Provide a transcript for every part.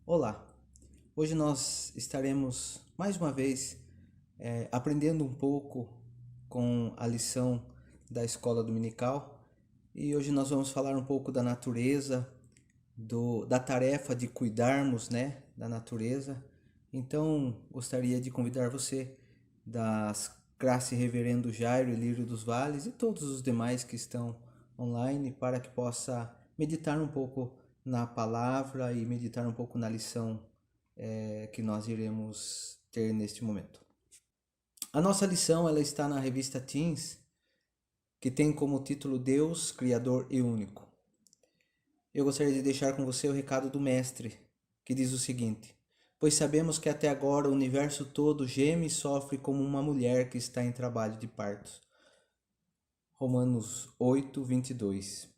Olá, hoje nós estaremos mais uma vez aprendendo um pouco com a lição da escola dominical e hoje nós vamos falar um pouco da natureza, da tarefa de cuidarmos, da natureza. Então gostaria de convidar você das classe Reverendo Jairo e Lírio dos Vales e todos os demais que estão online para que possa meditar um pouco na palavra e meditar um pouco na lição que nós iremos ter neste momento. A nossa lição ela está na revista Teens, que tem como título Deus, Criador e Único. Eu gostaria de deixar com você o recado do Mestre, que diz o seguinte: pois sabemos que até agora o universo todo geme e sofre como uma mulher que está em trabalho de parto. Romanos 8, 22.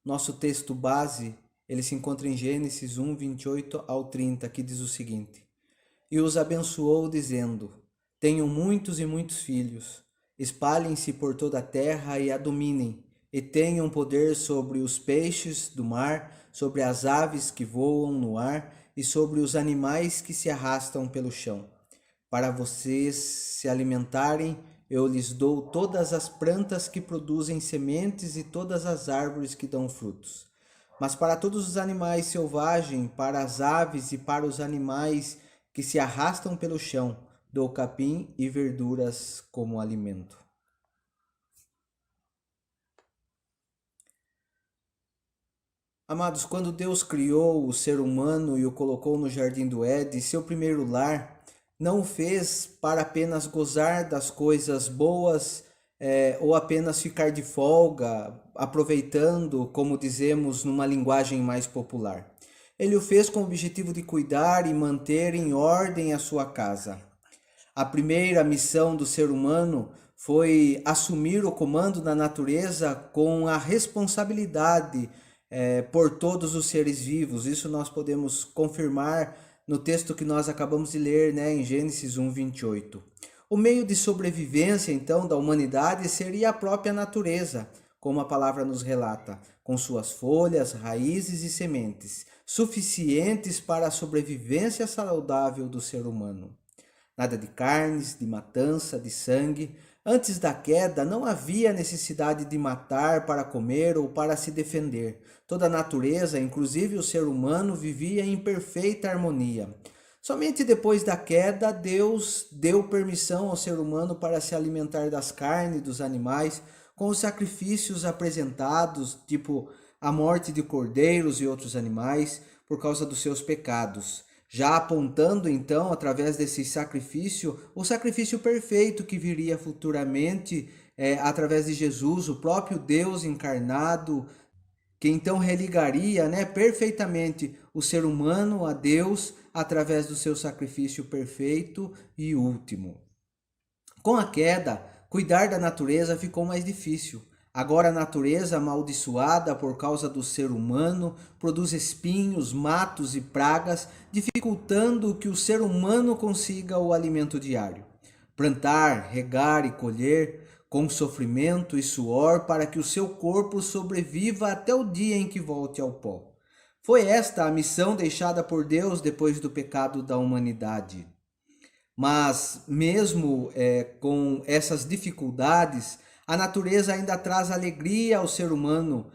Nosso texto base, ele se encontra em Gênesis 1, 28 ao 30, que diz o seguinte: e os abençoou, dizendo: tenham muitos e muitos filhos, espalhem-se por toda a terra e a dominem, e tenham poder sobre os peixes do mar, sobre as aves que voam no ar e sobre os animais que se arrastam pelo chão. Para vocês se alimentarem, eu lhes dou todas as plantas que produzem sementes e todas as árvores que dão frutos. Mas para todos os animais selvagens, para as aves e para os animais que se arrastam pelo chão, dou capim e verduras como alimento. Amados, quando Deus criou o ser humano e o colocou no jardim do Éden, seu primeiro lar, não o fez para apenas gozar das coisas boas ou apenas ficar de folga, aproveitando, como dizemos numa linguagem mais popular. Ele o fez com o objetivo de cuidar e manter em ordem a sua casa. A primeira missão do ser humano foi assumir o comando da natureza com a responsabilidade por todos os seres vivos. Isso nós podemos confirmar no texto que nós acabamos de ler, em Gênesis 1, 28. O meio de sobrevivência, então, da humanidade seria a própria natureza, como a palavra nos relata, com suas folhas, raízes e sementes, suficientes para a sobrevivência saudável do ser humano. Nada de carnes, de matança, de sangue. Antes da queda, não havia necessidade de matar para comer ou para se defender. Toda a natureza, inclusive o ser humano, vivia em perfeita harmonia. Somente depois da queda, Deus deu permissão ao ser humano para se alimentar das carnes dos animais, com os sacrifícios apresentados, tipo a morte de cordeiros e outros animais, por causa dos seus pecados. Já apontando então, através desse sacrifício, o sacrifício perfeito que viria futuramente através de Jesus, o próprio Deus encarnado, que então religaria perfeitamente o ser humano a Deus através do seu sacrifício perfeito e último. Com a queda, cuidar da natureza ficou mais difícil. Agora a natureza, amaldiçoada por causa do ser humano, produz espinhos, matos e pragas, dificultando que o ser humano consiga o alimento diário. Plantar, regar e colher, com sofrimento e suor, para que o seu corpo sobreviva até o dia em que volte ao pó. Foi esta a missão deixada por Deus depois do pecado da humanidade. Mas mesmo com essas dificuldades, a natureza ainda traz alegria ao ser humano.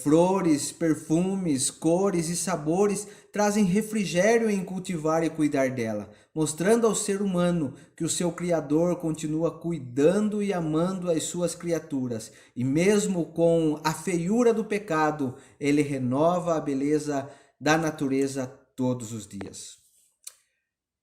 Flores, perfumes, cores e sabores trazem refrigério em cultivar e cuidar dela, mostrando ao ser humano que o seu Criador continua cuidando e amando as suas criaturas. E mesmo com a feiura do pecado, ele renova a beleza da natureza todos os dias.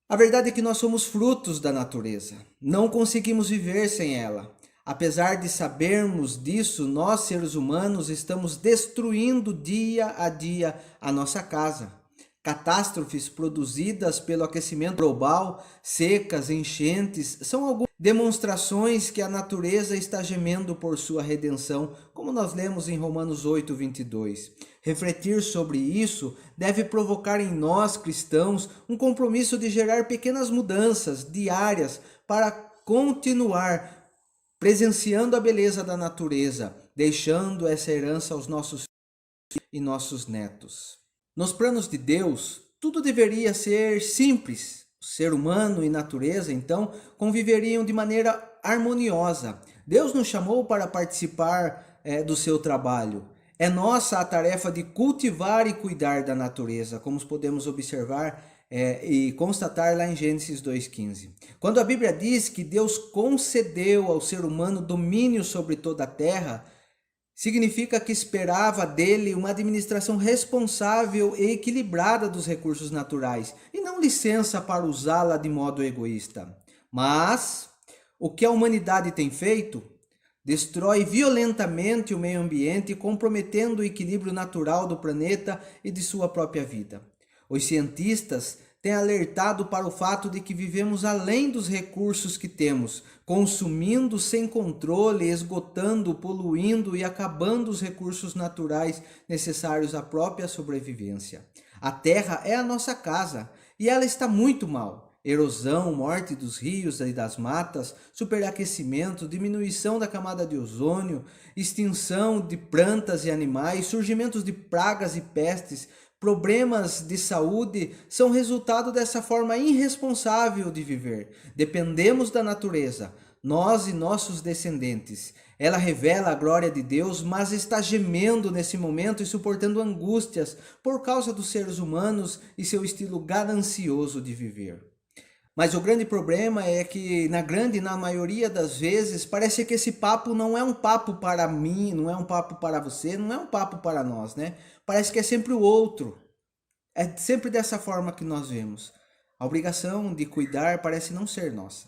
A verdade é que nós somos frutos da natureza, não conseguimos viver sem ela. Apesar de sabermos disso, nós seres humanos estamos destruindo dia a dia a nossa casa. Catástrofes produzidas pelo aquecimento global, secas, enchentes, são algumas demonstrações que a natureza está gemendo por sua redenção, como nós lemos em Romanos 8, 22. Refletir sobre isso deve provocar em nós, cristãos, um compromisso de gerar pequenas mudanças diárias para continuar presenciando a beleza da natureza, deixando essa herança aos nossos e nossos netos. Nos planos de Deus, tudo deveria ser simples. O ser humano e natureza, então, conviveriam de maneira harmoniosa. Deus nos chamou para participar do seu trabalho. É nossa a tarefa de cultivar e cuidar da natureza, como podemos observar e constatar lá em Gênesis 2,15. Quando a Bíblia diz que Deus concedeu ao ser humano domínio sobre toda a terra, significa que esperava dele uma administração responsável e equilibrada dos recursos naturais, e não licença para usá-la de modo egoísta. Mas o que a humanidade tem feito? Destrói violentamente o meio ambiente, comprometendo o equilíbrio natural do planeta e de sua própria vida. Os cientistas têm alertado para o fato de que vivemos além dos recursos que temos, consumindo sem controle, esgotando, poluindo e acabando os recursos naturais necessários à própria sobrevivência. A Terra é a nossa casa e ela está muito mal. Erosão, morte dos rios e das matas, superaquecimento, diminuição da camada de ozônio, extinção de plantas e animais, surgimentos de pragas e pestes, problemas de saúde são resultado dessa forma irresponsável de viver. Dependemos da natureza, nós e nossos descendentes. Ela revela a glória de Deus, mas está gemendo nesse momento e suportando angústias por causa dos seres humanos e seu estilo ganancioso de viver. Mas o grande problema é que, na maioria das vezes, parece que esse papo não é um papo para mim, não é um papo para você, não é um papo para nós, né? Parece que é sempre o outro. É sempre dessa forma que nós vemos. A obrigação de cuidar parece não ser nossa.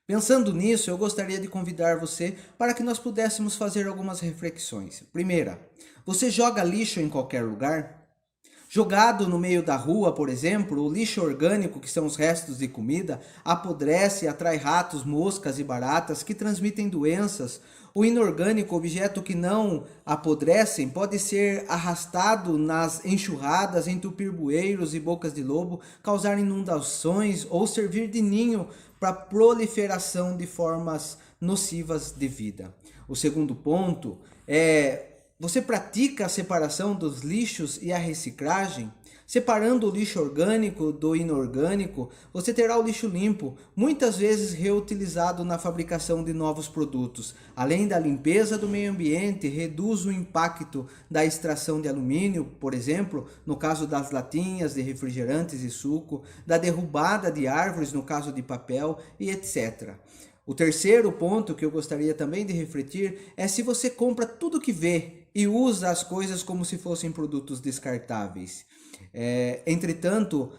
Pensando nisso, eu gostaria de convidar você para que nós pudéssemos fazer algumas reflexões. Primeira, você joga lixo em qualquer lugar? Jogado no meio da rua, por exemplo, o lixo orgânico, que são os restos de comida, apodrece e atrai ratos, moscas e baratas que transmitem doenças. O inorgânico, objeto que não apodrecem, pode ser arrastado nas enxurradas, entupir bueiros e bocas de lobo, causar inundações ou servir de ninho para proliferação de formas nocivas de vida. O segundo ponto é: você pratica a separação dos lixos e a reciclagem? Separando o lixo orgânico do inorgânico, você terá o lixo limpo, muitas vezes reutilizado na fabricação de novos produtos. Além da limpeza do meio ambiente, reduz o impacto da extração de alumínio, por exemplo, no caso das latinhas de refrigerantes e suco, da derrubada de árvores, no caso de papel e etc. O terceiro ponto que eu gostaria também de refletir é se você compra tudo que vê e usa as coisas como se fossem produtos descartáveis. Entretanto, o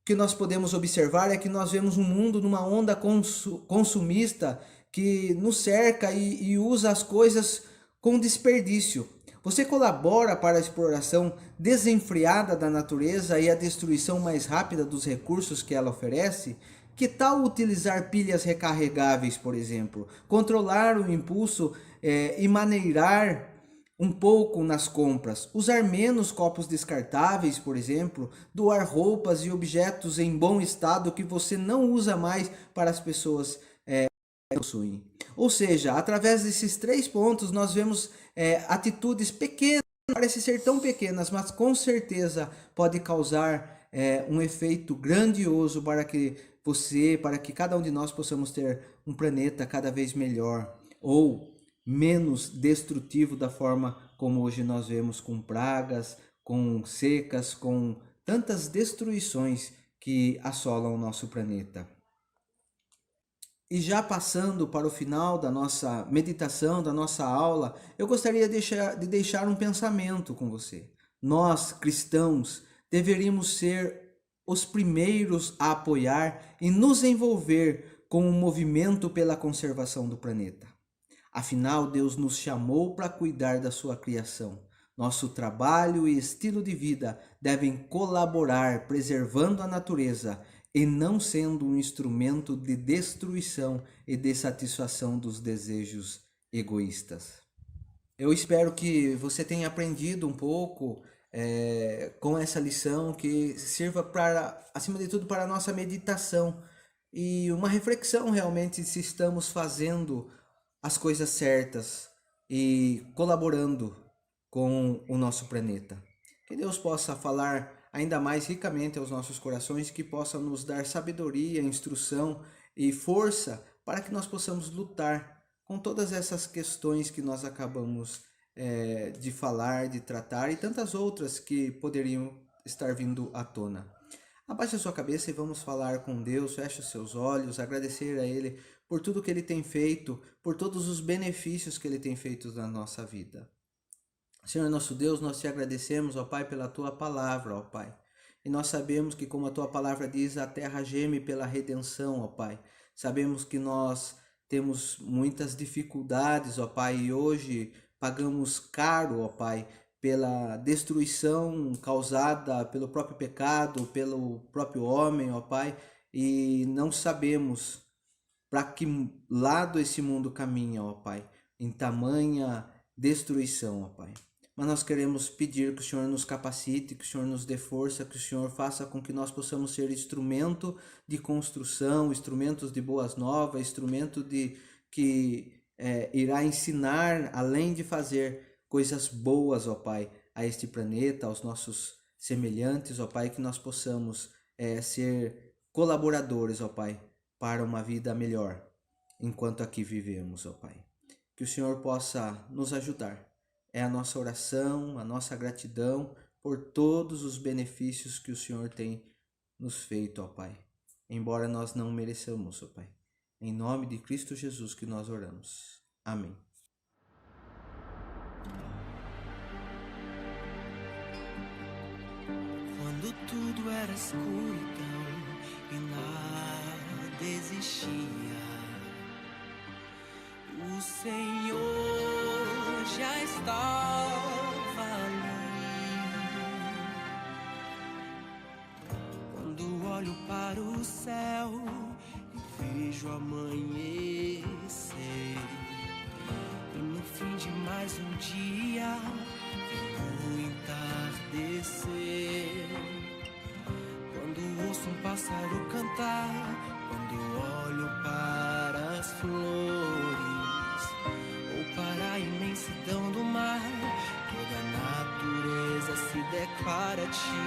que nós podemos observar é que nós vemos um mundo numa onda consumista que nos cerca e usa as coisas com desperdício. Você colabora para a exploração desenfreada da natureza e a destruição mais rápida dos recursos que ela oferece? Que tal utilizar pilhas recarregáveis, por exemplo? Controlar o impulso e maneirar um pouco nas compras, usar menos copos descartáveis, por exemplo, doar roupas e objetos em bom estado que você não usa mais para as pessoas que possuem. Ou seja, através desses 3 pontos nós vemos atitudes pequenas, parecem ser tão pequenas, mas com certeza pode causar um efeito grandioso para que cada um de nós possamos ter um planeta cada vez melhor, ou menos destrutivo da forma como hoje nós vemos, com pragas, com secas, com tantas destruições que assolam o nosso planeta. E já passando para o final da nossa meditação, da nossa aula, eu gostaria de deixar um pensamento com você. Nós, cristãos, deveríamos ser os primeiros a apoiar e nos envolver com o movimento pela conservação do planeta. Afinal, Deus nos chamou para cuidar da sua criação. Nosso trabalho e estilo de vida devem colaborar preservando a natureza e não sendo um instrumento de destruição e de satisfação dos desejos egoístas. Eu espero que você tenha aprendido um pouco com essa lição, que sirva para, acima de tudo, para a nossa meditação e uma reflexão realmente se estamos fazendo as coisas certas e colaborando com o nosso planeta. Que Deus possa falar ainda mais ricamente aos nossos corações, que possa nos dar sabedoria, instrução e força para que nós possamos lutar com todas essas questões que nós acabamos de falar, de tratar e tantas outras que poderiam estar vindo à tona. Abaixe a sua cabeça e vamos falar com Deus, feche os seus olhos, agradecer a Ele por tudo que Ele tem feito, por todos os benefícios que Ele tem feito na nossa vida. Senhor nosso Deus, nós te agradecemos, ó Pai, pela Tua palavra, ó Pai. E nós sabemos que, como a Tua palavra diz, a terra geme pela redenção, ó Pai. Sabemos que nós temos muitas dificuldades, ó Pai, e hoje pagamos caro, ó Pai, pela destruição causada pelo próprio pecado, pelo próprio homem, ó Pai, e não sabemos para que lado esse mundo caminha, ó Pai, em tamanha destruição, ó Pai. Mas nós queremos pedir que o Senhor nos capacite, que o Senhor nos dê força, que o Senhor faça com que nós possamos ser instrumento de construção, instrumentos de boas novas, instrumento que irá ensinar, além de fazer coisas boas, ó Pai, a este planeta, aos nossos semelhantes, ó Pai, que nós possamos ser colaboradores, ó Pai, para uma vida melhor, enquanto aqui vivemos, ó Pai. Que o Senhor possa nos ajudar. É a nossa oração, a nossa gratidão por todos os benefícios que o Senhor tem nos feito, ó Pai. Embora nós não mereçamos, ó Pai. Em nome de Cristo Jesus que nós oramos. Amém. Quando tudo era escuridão e nada existia, o Senhor já estava ali. Quando olho para o céu e vejo amanhecer, e no fim de mais um dia vem o entardecer. Quando ouço um pássaro cantar, quando olho para as flores ou para a imensidão do mar, toda a natureza se declara a ti.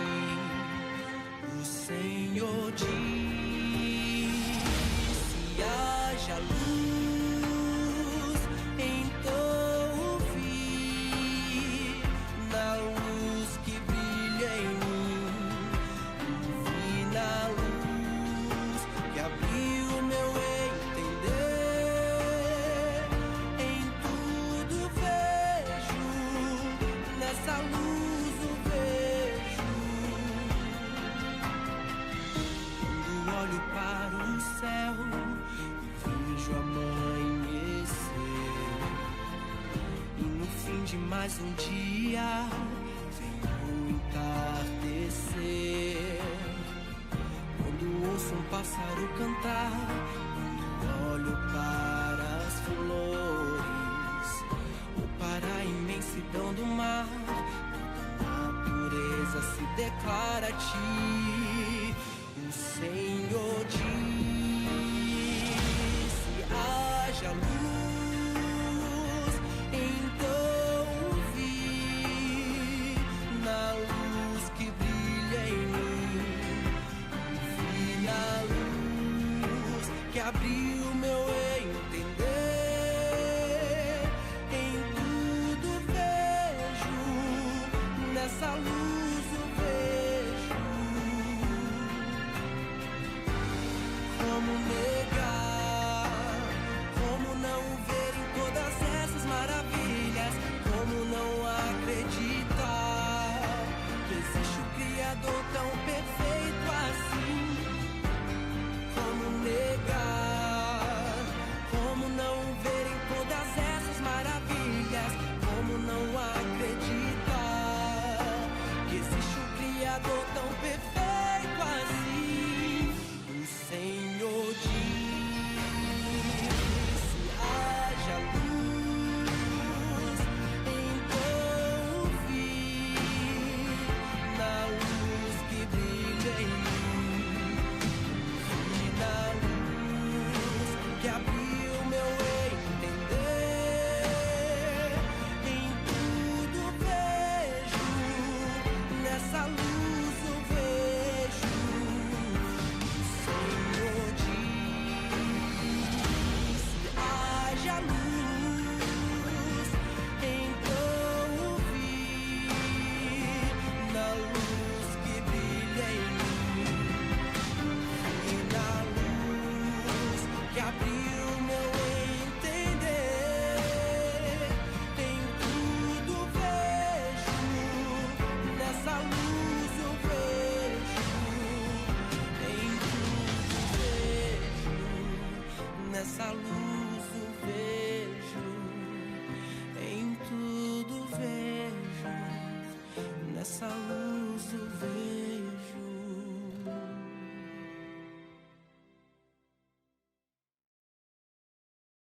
O Senhor diz: se haja luz, então vi na luz que brilha em mim, vi na luz que abriu meu entender. Em tudo vejo, nessa luz o vejo. Quando olho para o céu e vejo amanhecer, e no fim de mais um dia vem o entardecer. Quando ouço um pássaro cantar, quando olho para as flores ou para a imensidão do mar, toda a natureza se declara a ti. O Senhor diz: se haja luz,